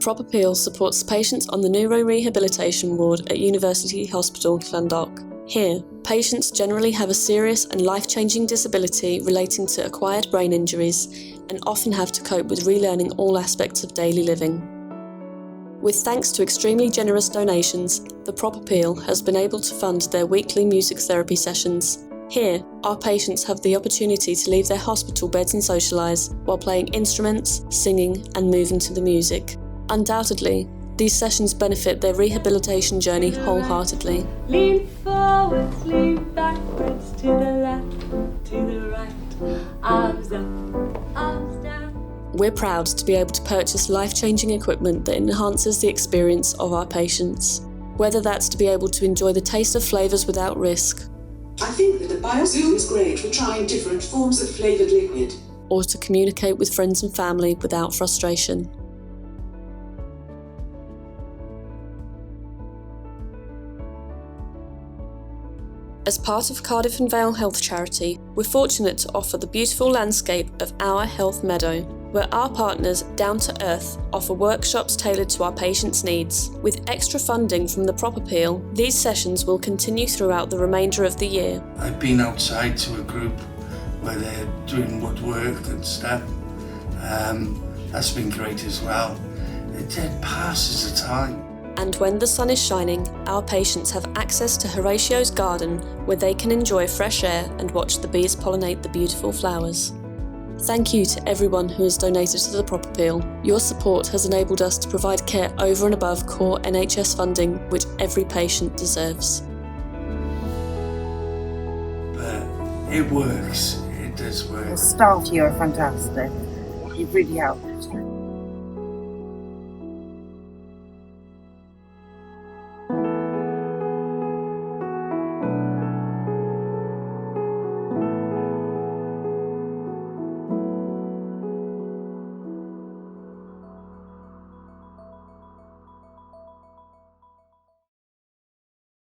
Prop Appeal supports patients on the neuro-rehabilitation ward at University Hospital, Llandoch. Here, patients generally have a serious and life-changing disability relating to acquired brain injuries and often have to cope with relearning all aspects of daily living. With thanks to extremely generous donations, the Prop Appeal has been able to fund their weekly music therapy sessions. Here, our patients have the opportunity to leave their hospital beds and socialise while playing instruments, singing and moving to the music. Undoubtedly, these sessions benefit their rehabilitation journey wholeheartedly. Lean forwards, lean backwards, to the left, to the right, arms up, arms down. We're proud to be able to purchase life-changing equipment that enhances the experience of our patients. Whether that's to be able to enjoy the taste of flavours without risk, I think that the BioZoom is great for trying different forms of flavoured liquid, or to communicate with friends and family without frustration. As part of Cardiff and Vale Health Charity, we're fortunate to offer the beautiful landscape of Our Health Meadow, where our partners, Down to Earth, offer workshops tailored to our patients' needs. With extra funding from the Prop Appeal, these sessions will continue throughout the remainder of the year. I've been outside to a group where they're doing woodwork and stuff. That's been great as well. It passes the time. And when the sun is shining, our patients have access to Horatio's garden, where they can enjoy fresh air and watch the bees pollinate the beautiful flowers. Thank you to everyone who has donated to the Prop Appeal. Your support has enabled us to provide care over and above core NHS funding, which every patient deserves. But it works. It does work. The staff here are fantastic. You've really helped.